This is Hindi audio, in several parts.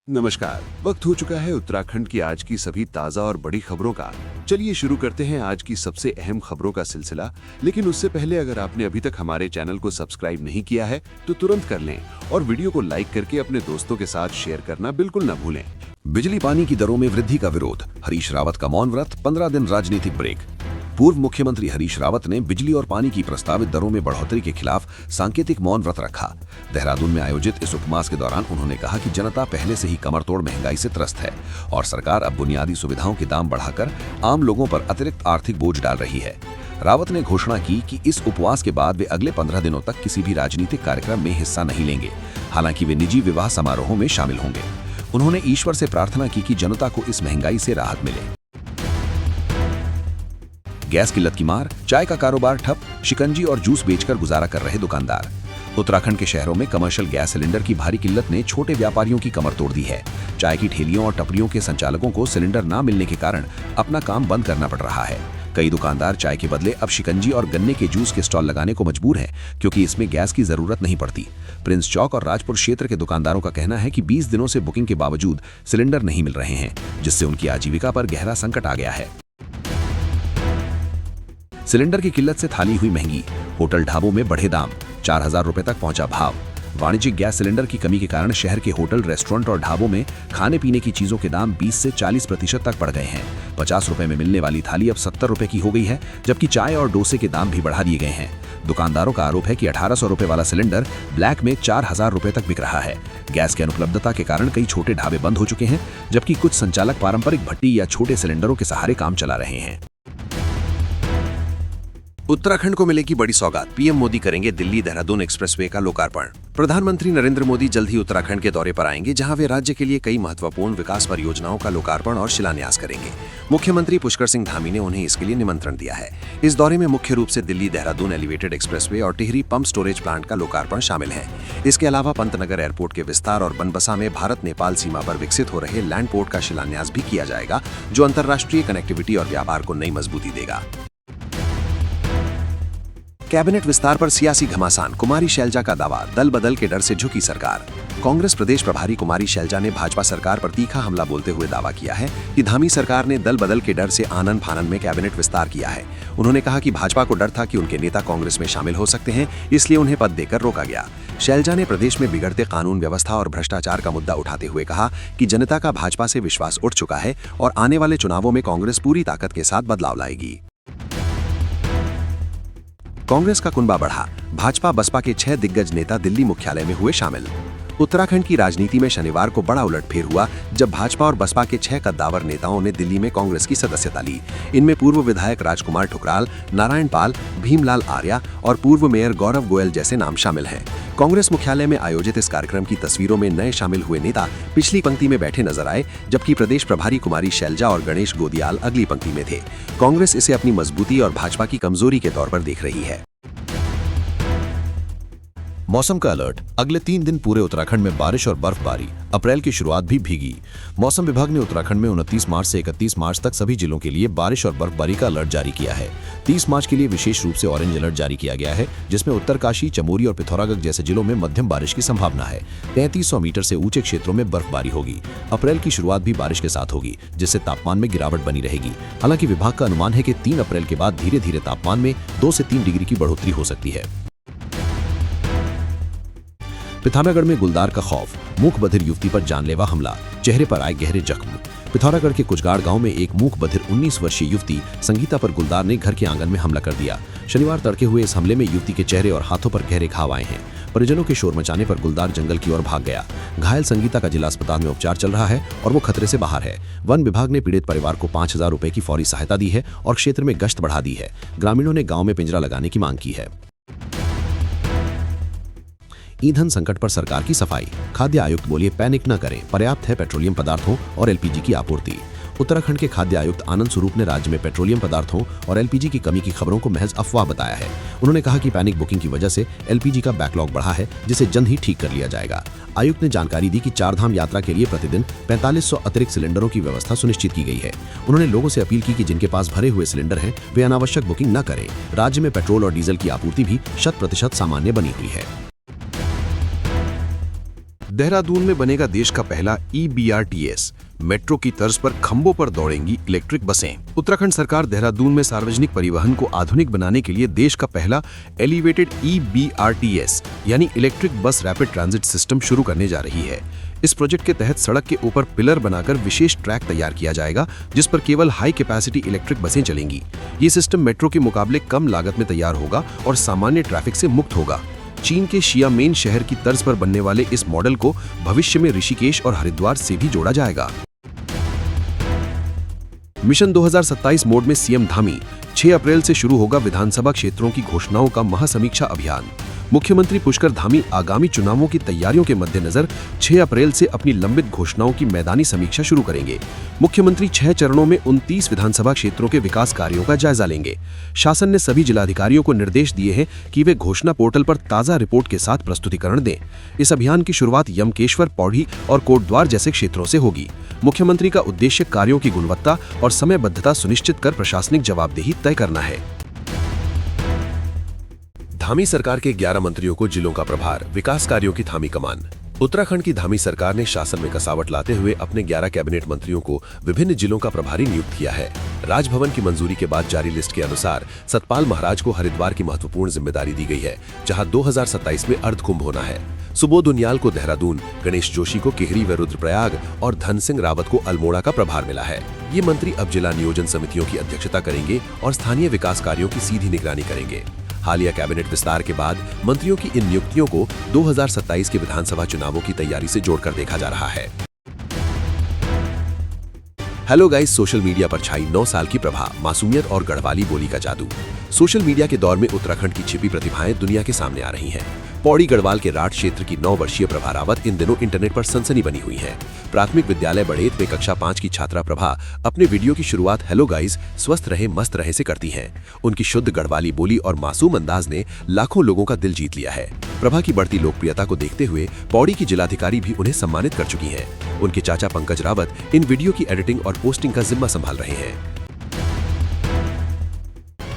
नमस्कार। वक्त हो चुका है उत्तराखंड की आज की सभी ताजा और बड़ी खबरों का। चलिए शुरू करते हैं आज की सबसे अहम खबरों का सिलसिला। लेकिन उससे पहले अगर आपने अभी तक हमारे चैनल को सब्सक्राइब नहीं किया है तो तुरंत कर लें और वीडियो को लाइक करके अपने दोस्तों के साथ शेयर करना बिल्कुल न भूलें। बिजली पानी की दरों में वृद्धि का विरोध, हरीश रावत का मौन व्रत, 15 दिन राजनीतिक ब्रेक। पूर्व मुख्यमंत्री हरीश रावत ने बिजली और पानी की प्रस्तावित दरों में बढ़ोतरी के खिलाफ सांकेतिक मौन व्रत रखा। देहरादून में आयोजित इस उपवास के दौरान उन्होंने कहा कि जनता पहले से ही कमरतोड़ महंगाई से त्रस्त है और सरकार अब बुनियादी सुविधाओं के दाम बढ़ाकर आम लोगों पर अतिरिक्त आर्थिक बोझ डाल रही है। रावत ने घोषणा की कि इस उपवास के बाद वे अगले 15 दिनों तक किसी भी राजनीतिक कार्यक्रम में हिस्सा नहीं लेंगे। हालांकि वे निजी विवाह समारोहों में शामिल होंगे। उन्होंने ईश्वर से प्रार्थना की कि जनता को इस महंगाई से राहत मिले। गैस किल्लत की मार, चाय का कारोबार ठप, शिकंजी और जूस बेचकर गुजारा कर रहे दुकानदार। उत्तराखंड के शहरों में कमर्शियल गैस सिलेंडर की भारी किल्लत ने छोटे व्यापारियों की कमर तोड़ दी है। चाय की ठेलियों और टपरियों के संचालकों को सिलेंडर न मिलने के कारण अपना काम बंद करना पड़ रहा है। कई दुकानदार चाय के बदले अब शिकंजी और गन्ने के जूस के स्टॉल लगाने को मजबूर हैं, क्योंकि इसमें गैस की जरूरत नहीं पड़ती। प्रिंस चौक और राजपुर क्षेत्र के दुकानदारों का कहना है कि 20 दिनों से बुकिंग के बावजूद सिलेंडर नहीं मिल रहे हैं, जिससे उनकी आजीविका पर गहरा संकट आ गया है। सिलेंडर की किल्लत से थाली हुई महंगी, होटल ढाबों में बढ़े दाम, 4000 रुपए तक पहुंचा भाव। वाणिज्यिक गैस सिलेंडर की कमी के कारण शहर के होटल, रेस्टोरेंट और ढाबों में खाने पीने की चीजों के दाम 20 से 40% तक बढ़ गए हैं। 50 रुपए में मिलने वाली थाली अब 70 रुपए की हो गई है, जबकि चाय और डोसे के दाम भी बढ़ा दिए गए हैं। दुकानदारों का आरोप है कि 1800 रुपए वाला सिलेंडर ब्लैक में 4000 रुपए तक बिक रहा है। गैस की अनुपलब्धता के कारण कई छोटे ढाबे बंद हो चुके हैं, जबकि कुछ संचालक पारंपरिक भट्टी या छोटे सिलेंडरों के सहारे काम चला रहे हैं। उत्तराखंड को मिलेगी बड़ी सौगात, पीएम मोदी करेंगे दिल्ली देहरादून एक्सप्रेसवे का लोकार्पण। प्रधानमंत्री नरेंद्र मोदी जल्द ही उत्तराखंड के दौरे पर आएंगे, जहां वे राज्य के लिए कई महत्वपूर्ण विकास परियोजनाओं का लोकार्पण और शिलान्यास करेंगे। मुख्यमंत्री पुष्कर सिंह धामी ने उन्हें इसके लिए निमंत्रण दिया है। इस दौरे में मुख्य रूप से दिल्ली देहरादून एलिवेटेड एक्सप्रेसवे और टिहरी पंप स्टोरेज प्लांट का लोकार्पण शामिल है। इसके अलावा पंतनगर एयरपोर्ट के विस्तार और बनबसा में भारत नेपाल सीमा पर विकसित हो रहे लैंड पोर्ट का शिलान्यास भी किया जाएगा, जो अंतर्राष्ट्रीय कनेक्टिविटी और व्यापार को नई मजबूती देगा। कैबिनेट विस्तार पर सियासी घमासान, कुमारी शैलजा का दावा, दल बदल के डर से झुकी सरकार। कांग्रेस प्रदेश प्रभारी कुमारी शैलजा ने भाजपा सरकार पर तीखा हमला बोलते हुए दावा किया है कि धामी सरकार ने दल बदल के डर से आनन फानन में कैबिनेट विस्तार किया है। उन्होंने कहा कि भाजपा को डर था कि उनके नेता कांग्रेस में शामिल हो सकते हैं, इसलिए उन्हें पद देकर रोका गया। शैलजा ने प्रदेश में बिगड़ते कानून व्यवस्था और भ्रष्टाचार का मुद्दा उठाते हुए कहा कि जनता का भाजपा से विश्वास उठ चुका है और आने वाले चुनावों में कांग्रेस पूरी ताकत के साथ बदलाव लाएगी। कांग्रेस का कुनबा बढ़ा, भाजपा बसपा के 6 दिग्गज नेता दिल्ली मुख्यालय में हुए शामिल। उत्तराखंड की राजनीति में शनिवार को बड़ा उलटफेर हुआ, जब भाजपा और बसपा के 6 कद्दावर नेताओं ने दिल्ली में कांग्रेस की सदस्यता ली। इनमें पूर्व विधायक राजकुमार ठुकराल, नारायण पाल, भीमलाल आर्या और पूर्व मेयर गौरव गोयल जैसे नाम शामिल हैं। कांग्रेस मुख्यालय में आयोजित इस कार्यक्रम की तस्वीरों में नए शामिल हुए नेता पिछली पंक्ति में बैठे नजर आए, जबकि प्रदेश प्रभारी कुमारी शैलजा और गणेश गोदियाल अगली पंक्ति में थे। कांग्रेस इसे अपनी मजबूती और भाजपा की कमजोरी के तौर पर देख रही है। मौसम का अलर्ट, अगले 3 दिन पूरे उत्तराखंड में बारिश और बर्फबारी। अप्रैल की शुरुआत भी भीगी। मौसम विभाग ने उत्तराखंड में 29 मार्च से 31 मार्च तक सभी जिलों के लिए बारिश और बर्फबारी का अलर्ट जारी किया है। 30 मार्च के लिए विशेष रूप से ऑरेंज अलर्ट जारी किया गया है, जिसमें उत्तरकाशी, चमोली और पिथौरागढ़ जैसे जिलों में मध्यम बारिश की संभावना है। 3300 मीटर से ऊंचे क्षेत्रों में बर्फबारी होगी। अप्रैल की शुरुआत भी बारिश के साथ होगी, जिससे तापमान में गिरावट बनी रहेगी। हालांकि विभाग का अनुमान है कि 3 अप्रैल के बाद धीरे धीरे तापमान में 2 से 3 डिग्री की बढ़ोतरी हो सकती है। पिथौरागढ़ में गुलदार का खौफ, मूक बधिर युवती पर जानलेवा हमला, चेहरे पर आए गहरे जख्म। पिथौरागढ़ के कुचगाड़ गांव में एक मूक बधिर 19 वर्षीय युवती संगीता पर गुलदार ने घर के आंगन में हमला कर दिया। शनिवार तड़के हुए इस हमले में युवती के चेहरे और हाथों पर गहरे घाव आए हैं। परिजनों के शोर मचाने पर गुलदार जंगल की ओर भाग गया। घायल संगीता का जिला अस्पताल में उपचार चल रहा है और वो खतरे से बाहर है। वन विभाग ने पीड़ित परिवार को 5000 रुपए की फौरी सहायता दी है और क्षेत्र में गश्त बढ़ा दी है। ग्रामीणों ने गाँव में पिंजरा लगाने की मांग की है। ईंधन संकट पर सरकार की सफाई, खाद्य आयुक्त बोलिए पैनिक न करें, पर्याप्त है पेट्रोलियम पदार्थों और एलपीजी की आपूर्ति। उत्तराखंड के खाद्य आयुक्त आनंद स्वरूप ने राज्य में पेट्रोलियम पदार्थों और एलपीजी की कमी की खबरों को महज अफवाह बताया है। उन्होंने कहा कि पैनिक बुकिंग की वजह से एलपीजी का बैकलॉग बढ़ा है, जिसे जल्द ही ठीक कर लिया जाएगा। आयुक्त ने जानकारी दी कि 4 धाम यात्रा के लिए प्रतिदिन 4500 अतिरिक्त सिलेंडरों की व्यवस्था सुनिश्चित की गई है। उन्होंने लोगों से अपील की कि जिनके पास भरे हुए सिलेंडर हैं, वे अनावश्यक बुकिंग न करें। राज्य में पेट्रोल और डीजल की आपूर्ति भी 100% सामान्य बनी हुई है। देहरादून में बनेगा देश का पहला EBRTS। मेट्रो की तर्ज पर खंभों पर दौड़ेंगी इलेक्ट्रिक बसें। उत्तराखंड सरकार देहरादून में सार्वजनिक परिवहन को आधुनिक बनाने के लिए देश का पहला एलिवेटेड EBRTS यानी electric bus rapid transit system शुरू करने जा रही है। इस प्रोजेक्ट के तहत सड़क के ऊपर पिलर बनाकर विशेष ट्रैक तैयार किया जाएगा, जिस पर केवल हाई कैपेसिटी इलेक्ट्रिक बसें चलेंगी। ये सिस्टम मेट्रो के मुकाबले कम लागत में तैयार होगा और सामान्य ट्रैफिक से मुक्त होगा। चीन के शियामेन शहर की तर्ज पर बनने वाले इस मॉडल को भविष्य में ऋषिकेश और हरिद्वार से भी जोड़ा जाएगा। मिशन 2027 मोड में सीएम धामी। 6 अप्रैल से शुरू होगा विधानसभा क्षेत्रों की घोषणाओं का महासमीक्षा अभियान। मुख्यमंत्री पुष्कर धामी आगामी चुनावों की तैयारियों के मद्देनजर 6 अप्रैल से अपनी लंबित घोषणाओं की मैदानी समीक्षा शुरू करेंगे। मुख्यमंत्री 6 चरणों में 29 विधानसभा क्षेत्रों के विकास कार्यों का जायजा लेंगे। शासन ने सभी जिलाधिकारियों को निर्देश दिए हैं कि वे घोषणा पोर्टल पर ताज़ा रिपोर्ट के साथ प्रस्तुतिकरण दें। इस अभियान की शुरुआत यमकेश्वर, पौड़ी और कोटद्वार जैसे क्षेत्रों से होगी। मुख्यमंत्री का उद्देश्य कार्यों की गुणवत्ता और समयबद्धता सुनिश्चित कर प्रशासनिक जवाबदेही तय करना है। धामी सरकार के 11 मंत्रियों को जिलों का प्रभार, विकास कार्यों की थामी कमान। उत्तराखंड की धामी सरकार ने शासन में कसावट लाते हुए अपने 11 कैबिनेट मंत्रियों को विभिन्न जिलों का प्रभारी नियुक्त किया है। राजभवन की मंजूरी के बाद जारी लिस्ट के अनुसार सतपाल महाराज को हरिद्वार की महत्वपूर्ण जिम्मेदारी दी गई है, जहां 2027 में अर्ध कुंभ होना है। सुबोध उनियाल को देहरादून, गणेश जोशी को टिहरी व रुद्रप्रयाग और धन सिंह रावत को अल्मोड़ा का प्रभार मिला है। ये मंत्री अब जिला नियोजन समितियों की अध्यक्षता करेंगे और स्थानीय विकास कार्यों की सीधी निगरानी करेंगे। हालिया कैबिनेट विस्तार के बाद मंत्रियों की इन नियुक्तियों को 2027 के विधानसभा चुनावों की तैयारी से जोड़कर देखा जा रहा है। हेलो गाइस, सोशल मीडिया पर छाई 9 साल की प्रभा, मासूमियत और गढ़वाली बोली का जादू। सोशल मीडिया के दौर में उत्तराखंड की छिपी प्रतिभाएं दुनिया के सामने आ रही हैं। पौड़ी गढ़वाल के राठ क्षेत्र की 9 वर्षीय प्रभा रावत इन दिनों इंटरनेट पर सनसनी बनी हुई है। प्राथमिक विद्यालय बड़ेत में कक्षा 5 की छात्रा प्रभा अपने वीडियो की शुरुआत हेलो गाइस, स्वस्थ रहे मस्त रहे से करती हैं। उनकी शुद्ध गढ़वाली बोली और मासूम अंदाज ने लाखों लोगों का दिल जीत लिया है। प्रभा की बढ़ती लोकप्रियता को देखते हुए पौड़ी की जिलाधिकारी भी उन्हें सम्मानित कर चुकी हैं। उनके चाचा पंकज रावत इन वीडियो की एडिटिंग और पोस्टिंग का जिम्मा संभाल रहे हैं।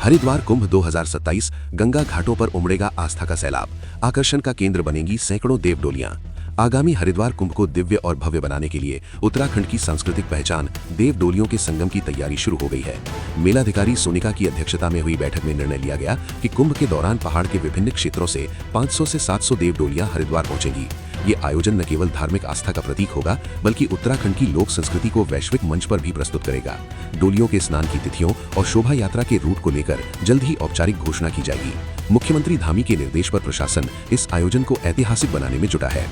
हरिद्वार कुंभ 2027, गंगा घाटों पर उमड़ेगा आस्था का सैलाब। आकर्षण का केंद्र बनेंगी सैकड़ों देव डोलियां। आगामी हरिद्वार कुंभ को दिव्य और भव्य बनाने के लिए उत्तराखंड की सांस्कृतिक पहचान देव डोलियों के संगम की तैयारी शुरू हो गई है। मेलाधिकारी सोनिका की अध्यक्षता में हुई बैठक में निर्णय लिया गया कि कुंभ के दौरान पहाड़ के विभिन्न क्षेत्रों से 500 से 700 देव डोलियां हरिद्वार पहुंचेंगी। ये आयोजन न केवल धार्मिक आस्था का प्रतीक होगा, बल्कि उत्तराखंड की लोक संस्कृति को वैश्विक मंच पर भी प्रस्तुत करेगा। डोलियों के स्नान की तिथियों और शोभा यात्रा के रूट को लेकर जल्द ही औपचारिक घोषणा की जाएगी। मुख्यमंत्री धामी के निर्देश पर प्रशासन इस आयोजन को ऐतिहासिक बनाने में जुटा है।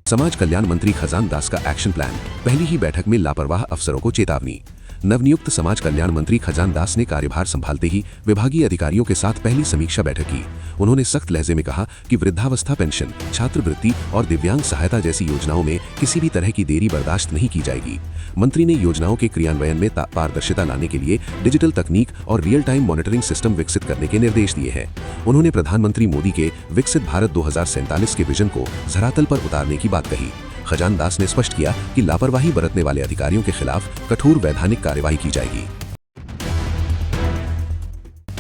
समाज कल्याण मंत्री खजान दास का एक्शन प्लान, पहली ही बैठक में लापरवाह अफसरों को चेतावनी। नवनियुक्त समाज कल्याण मंत्री खजान दास ने कार्यभार संभालते ही विभागीय अधिकारियों के साथ पहली समीक्षा बैठक की। उन्होंने सख्त लहजे में कहा कि वृद्धावस्था पेंशन, छात्रवृत्ति और दिव्यांग सहायता जैसी योजनाओं में किसी भी तरह की देरी बर्दाश्त नहीं की जाएगी। मंत्री ने योजनाओं के क्रियान्वयन में पारदर्शिता लाने के लिए डिजिटल तकनीक और रियल टाइम मॉनिटरिंग सिस्टम विकसित करने के निर्देश दिए हैं। उन्होंने प्रधानमंत्री मोदी के विकसित भारत 2047 के विजन को धरातल पर उतारने की बात कही। खजान दास ने स्पष्ट किया कि लापरवाही बरतने वाले अधिकारियों के खिलाफ कठोर वैधानिक कार्यवाही की जाएगी।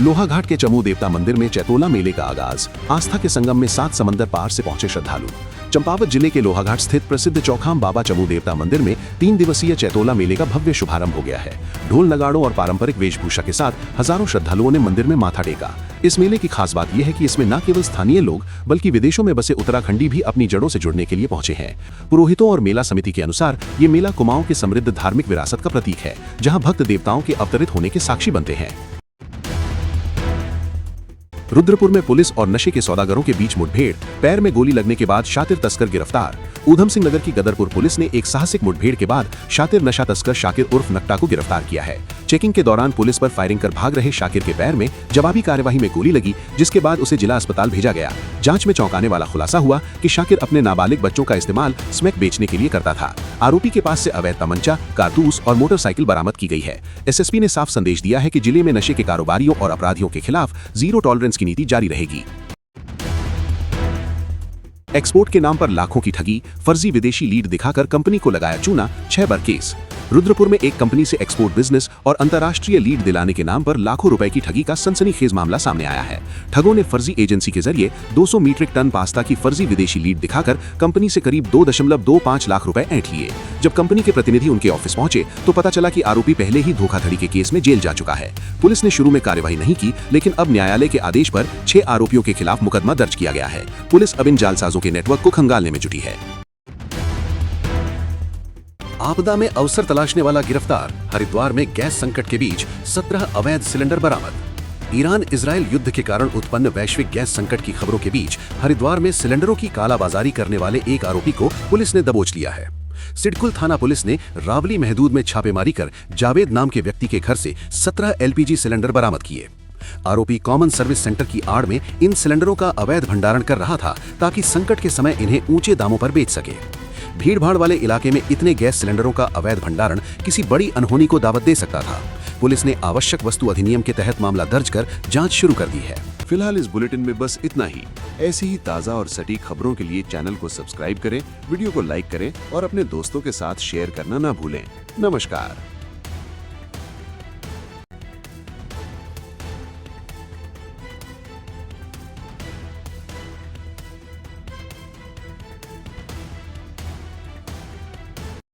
लोहाघाट के चमू देवता मंदिर में चैतोला मेले का आगाज। आस्था के संगम में 7 समंदर पार से पहुंचे श्रद्धालु। चंपावत जिले के लोहाघाट स्थित प्रसिद्ध चौखाम बाबा चमू देवता मंदिर में 3 दिवसीय चैतोला मेले का भव्य शुभारंभ हो गया है। ढोल नगाड़ों और पारंपरिक वेशभूषा के साथ हजारों श्रद्धालुओं ने मंदिर में माथा टेका। इस मेले की खास बात यह है कि इसमें न केवल स्थानीय लोग बल्कि विदेशों में बसे उत्तराखंडी भी अपनी जड़ों से जुड़ने के लिए पहुंचे हैं। पुरोहितों और मेला समिति के अनुसार ये मेला कुमाऊं की समृद्ध धार्मिक विरासत का प्रतीक है, जहां भक्त देवताओं के अवतरित होने के साक्षी बनते हैं। रुद्रपुर में पुलिस और नशे के सौदागरों के बीच मुठभेड़, पैर में गोली लगने के बाद शातिर तस्कर गिरफ्तार। ऊधम सिंह नगर की गदरपुर पुलिस ने एक साहसिक मुठभेड़ के बाद शातिर नशा तस्कर शाकिर उर्फ नक्टा को गिरफ्तार किया है। चेकिंग के दौरान पुलिस पर फायरिंग कर भाग रहे शाकिर के पैर में जवाबी कार्यवाही में गोली लगी, जिसके बाद उसे जिला अस्पताल भेजा गया। जांच में चौंकाने वाला खुलासा हुआ कि शाकिर अपने नाबालिग बच्चों का इस्तेमाल स्मैक बेचने के लिए करता था। आरोपी के पास से अवैध तमंचा, कारतूस और मोटरसाइकिल बरामद की गई है। एसएसपी ने साफ संदेश दिया है कि जिले में नशे के कारोबारियों और अपराधियों के खिलाफ जीरो टॉलरेंस की नीति जारी रहेगी। एक्सपोर्ट के नाम पर लाखों की ठगी, फर्जी विदेशी लीड दिखाकर कंपनी को लगाया चूना, 6 बार केस। रुद्रपुर में एक कंपनी से एक्सपोर्ट बिजनेस और अंतर्राष्ट्रीय लीड दिलाने के नाम पर लाखों रुपए की ठगी का सनसनीखेज मामला सामने आया है। ठगों ने फर्जी एजेंसी के जरिए 200 मीट्रिक टन पास्ता की फर्जी विदेशी लीड दिखाकर कंपनी से करीब 2.25 लाख रुपए ऐंठ लिए। जब कंपनी के प्रतिनिधि उनके ऑफिस पहुंचे तो पता चला कि आरोपी पहले ही धोखाधड़ी के केस में जेल जा चुका है। पुलिस ने शुरू में कार्यवाही नहीं की, लेकिन अब न्यायालय के आदेश पर 6 आरोपियों के खिलाफ मुकदमा दर्ज किया गया है। पुलिस अब इन जालसाजों के नेटवर्क को खंगालने में जुटी है। आपदा में अवसर तलाशने वाला गिरफ्तार। हरिद्वार में गैस संकट के बीच 17 अवैध सिलेंडर बरामद। ईरान इजरायल युद्ध के कारण उत्पन्न वैश्विक गैस संकट की खबरों के बीच हरिद्वार में सिलेंडरों की कालाबाजारी करने वाले एक आरोपी को पुलिस ने दबोच लिया है। सिडकुल थाना पुलिस ने रावली महदूद में छापेमारी कर जावेद नाम के व्यक्ति के घर से 17 एलपीजी सिलेंडर बरामद किए। आरोपी कॉमन सर्विस सेंटर की आड़ में इन सिलेंडरों का अवैध भंडारण कर रहा था ताकि संकट के समय इन्हें ऊंचे दामों पर बेच सके। भीड़भाड़ वाले इलाके में इतने गैस सिलेंडरों का अवैध भंडारण किसी बड़ी अनहोनी को दावत दे सकता था। पुलिस ने आवश्यक वस्तु अधिनियम के तहत मामला दर्ज कर जांच शुरू कर दी है। फिलहाल इस बुलेटिन में बस इतना ही। ऐसी ही ताज़ा और सटीक खबरों के लिए चैनल को सब्सक्राइब करें, वीडियो को लाइक करें और अपने दोस्तों के साथ शेयर करना ना भूलें। नमस्कार।